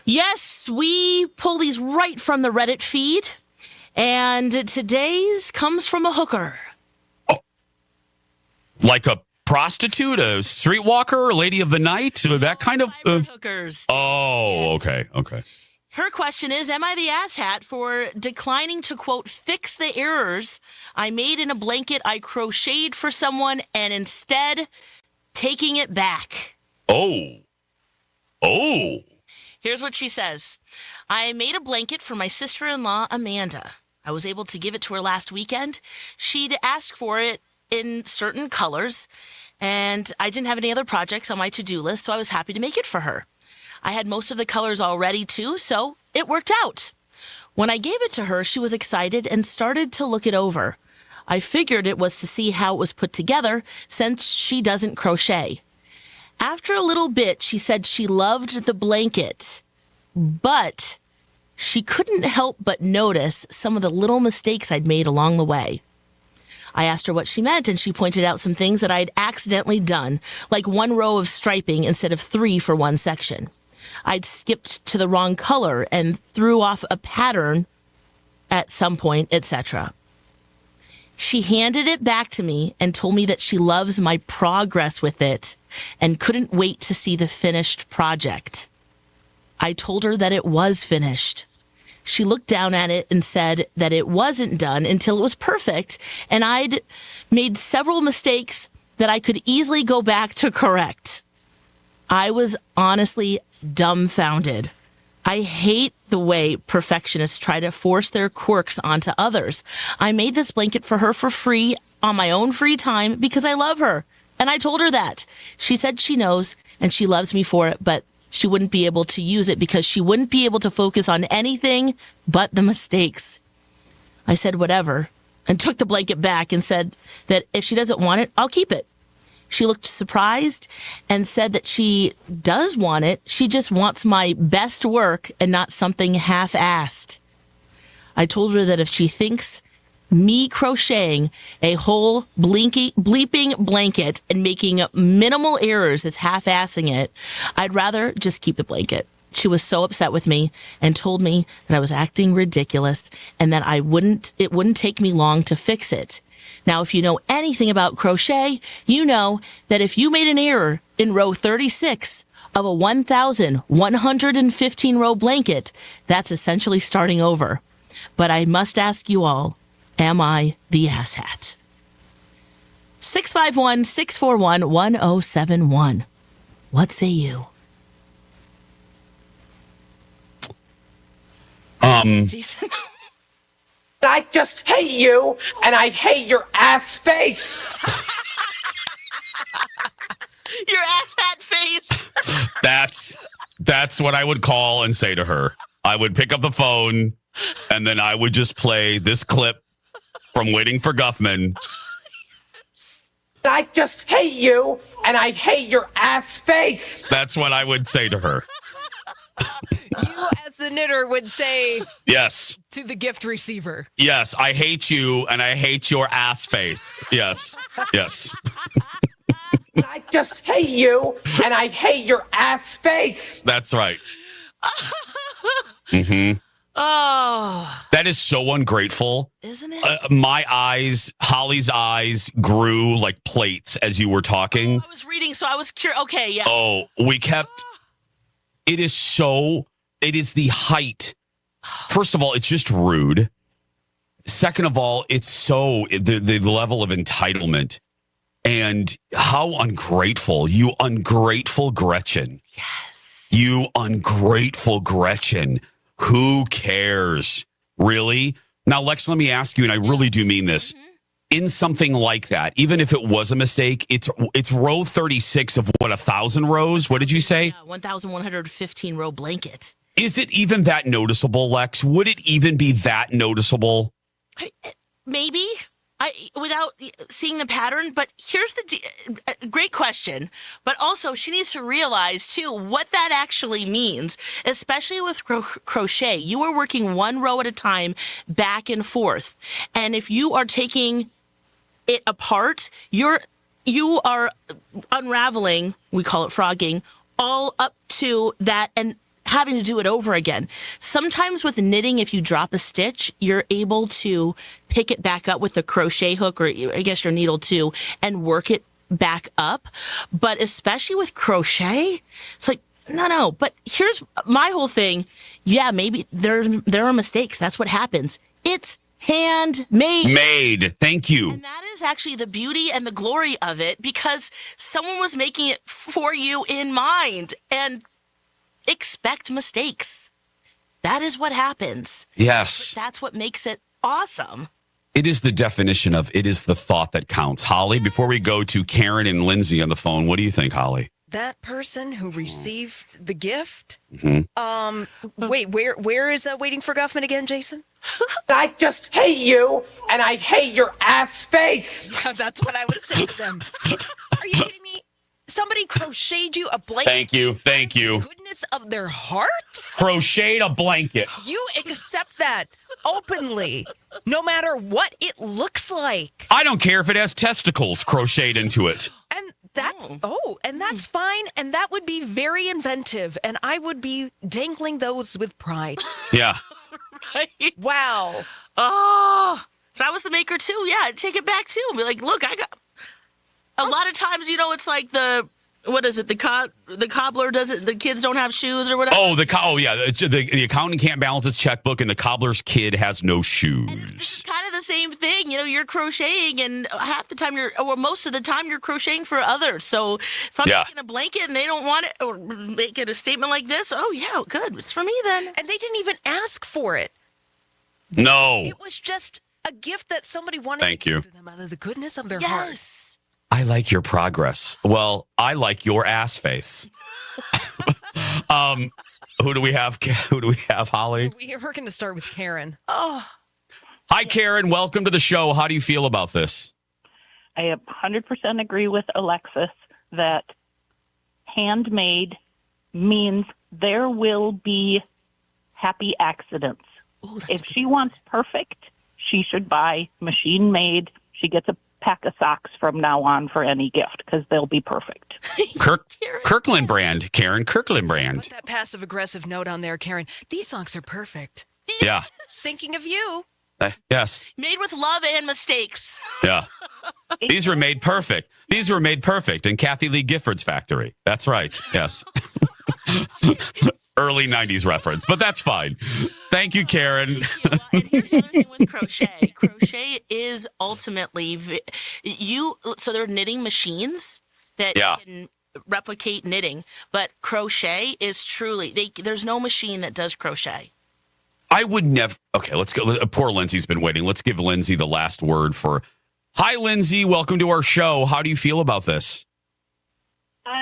Yes, we pull these right from the Reddit feed, and today's comes from a hooker. Oh. Like a prostitute, a streetwalker, a lady of the night, that kind of hookers. Oh, yes. Okay. Her question is, am I the asshat for declining to, quote, fix the errors I made in a blanket I crocheted for someone and instead taking it back? Oh. Here's what she says. I made a blanket for my sister-in-law, Amanda. I was able to give it to her last weekend. She'd asked for it in certain colors, and I didn't have any other projects on my to-do list, so I was happy to make it for her. I had most of the colors already, too, so it worked out. When I gave it to her, she was excited and started to look it over. I figured it was to see how it was put together, since she doesn't crochet. After a little bit, she said she loved the blanket, but she couldn't help but notice some of the little mistakes I'd made along the way. I asked her what she meant, and she pointed out some things that I'd accidentally done, like 1 row of striping instead of 3 for one section. I'd skipped to the wrong color and threw off a pattern at some point, etc. She handed it back to me and told me that she loves my progress with it and couldn't wait to see the finished project. I told her that it was finished. She looked down at it and said that it wasn't done until it was perfect, and I'd made several mistakes that I could easily go back to correct. I was honestly dumbfounded. I hate the way perfectionists try to force their quirks onto others. I made this blanket for her for free on my own free time because I love her. And I told her that. She said she knows and she loves me for it, but she wouldn't be able to use it because she wouldn't be able to focus on anything but the mistakes. I said whatever and took the blanket back and said that if she doesn't want it, I'll keep it. She looked surprised and said that she does want it. She just wants my best work and not something half-assed. I told her that if she thinks me crocheting a whole bleeping blanket and making minimal errors is half-assing it, I'd rather just keep the blanket. She was so upset with me and told me that I was acting ridiculous and that it wouldn't take me long to fix it. Now, if you know anything about crochet, you know that if you made an error in row 36 of a 1,115 row blanket, that's essentially starting over. But I must ask you all, am I the asshat? 651-641-1071. What say you? Jason? I just hate you, and I hate your ass face. Your asshat face. That's what I would call and say to her. I would pick up the phone, and then I would just play this clip from Waiting for Guffman. I just hate you, and I hate your ass face. That's what I would say to her. You, as the knitter, would say yes to the gift receiver. Yes, I hate you, and I hate your ass face. Yes. I just hate you, and I hate your ass face. That's right. Mm-hmm. Oh. That is so ungrateful. Isn't it? My eyes, Holly's eyes grew like plates as you were talking. I was reading, so I was curious. Okay, yeah. Oh, it is the height. First of all, it's just rude. Second of all, it's so the level of entitlement and how ungrateful. You ungrateful Gretchen. Yes. You ungrateful Gretchen. Who cares? Really? Now, Lex, let me ask you, and I really do mean this. Mm-hmm. In something like that, even if it was a mistake, it's row 36 of 1,000 rows? What did you say? Yeah, 1,115 row blanket. Is it even that noticeable, Lex? Would it even be that noticeable? Maybe. Without seeing the pattern, but here's great question. But also, she needs to realize, too, what that actually means, especially with crochet. You are working 1 row at a time, back and forth. And if you are taking it apart, you are unraveling, we call it frogging, all up to that. And having to do it over again. Sometimes with knitting, if you drop a stitch, you're able to pick it back up with a crochet hook, or I guess your needle too, and work it back up. But especially with crochet, it's like, no. But here's my whole thing. Yeah, maybe there are mistakes. That's what happens. It's handmade. Made. Thank you. And that is actually the beauty and the glory of it, because someone was making it for you in mind. And expect mistakes. That is what happens. Yes. But that's what makes it awesome. It is the definition of it is the thought that counts. Holly, before we go to Karen and Lindsay on the phone, what do you think, Holly? That person who received the gift. Mm-hmm. Wait, where is Waiting for Guffman again, Jason? I just hate you, and I hate your ass face. That's what I would say to them. Are you kidding me? Somebody crocheted you a blanket. Thank you. Goodness of their heart? Crocheted a blanket. You accept that openly, no matter what it looks like. I don't care if it has testicles crocheted into it. And that's fine. And that would be very inventive. And I would be dangling those with pride. Yeah. Right? Wow. Oh, if I was the maker too, yeah, I'd take it back too. And be like, look, I got... A lot of times, it's like the cobbler doesn't, the kids don't have shoes or whatever. Oh, the accountant can't balance his checkbook and the cobbler's kid has no shoes. And it's kind of the same thing. You're crocheting, and half the time most of the time you're crocheting for others. So if I'm making a blanket and they don't want it, or making a statement like this, oh yeah, good, it's for me then. And they didn't even ask for it. No. It was just a gift that somebody wanted Thank to you. give to them out of the goodness of their heart. Yes. I like your progress. Well, I like your ass face. Who do we have? Holly? We're going to start with Karen. Oh. Hi, Karen. Welcome to the show. How do you feel about this? I 100% agree with Alexis that handmade means there will be happy accidents. Ooh, If she wants perfect, she should buy machine made. She gets a pack of socks from now on for any gift because they'll be perfect. Kirkland brand, Karen. Kirkland brand. Put that passive aggressive note on there, Karen. These socks are perfect. Yeah. Thinking of you. Yes. Made with love and mistakes. Yeah. These were made perfect. These were made perfect in Kathy Lee Gifford's factory. That's right. Yes. Early 90s reference, but that's fine. Thank you, Karen. Well, and here's the other thing with crochet. Crochet is ultimately so there are knitting machines that can replicate knitting, but crochet is truly there's no machine that does crochet. I would never. Okay, let's go. Poor Lindsay's been waiting. Let's give Lindsay the last word for. Hi, Lindsay. Welcome to our show. How do you feel about this?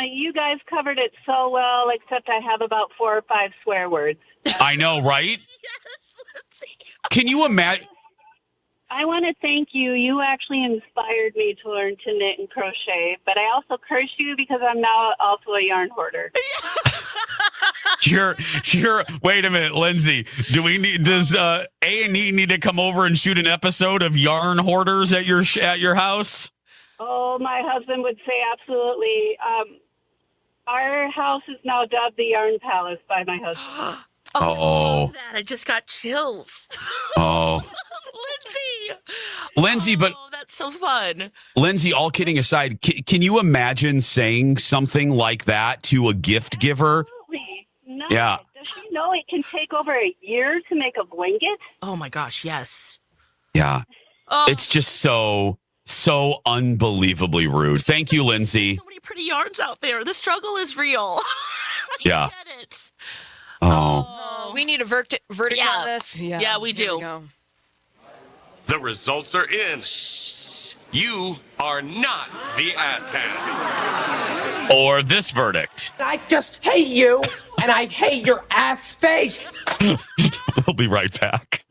You guys covered it so well, except I have about 4 or 5 swear words. I know, right? Yes, Lindsay. Can you imagine? I want to thank you. You actually inspired me to learn to knit and crochet, but I also curse you because I'm now also a yarn hoarder. Sure. Wait a minute, Lindsay. Does A&E need to come over and shoot an episode of Yarn Hoarders at your house? Oh, my husband would say absolutely. Our house is now dubbed the Yarn Palace by my husband. I love that. I just got chills. Oh. Lindsay, but that's so fun. Lindsay, all kidding aside, can you imagine saying something like that to a gift giver? Absolutely. No. Yeah. Does she know it can take over a year to make a blanket? Oh my gosh, yes. Yeah. Oh. It's just so unbelievably rude. Thank you, Lindsay. So many pretty yarns out there. The struggle is real. Yeah. Get it. Oh. We need a verdict on this. Yeah, we do. Go. The results are in. You are not the asshat. Or this verdict. I just hate you, and I hate your ass face. We'll be right back.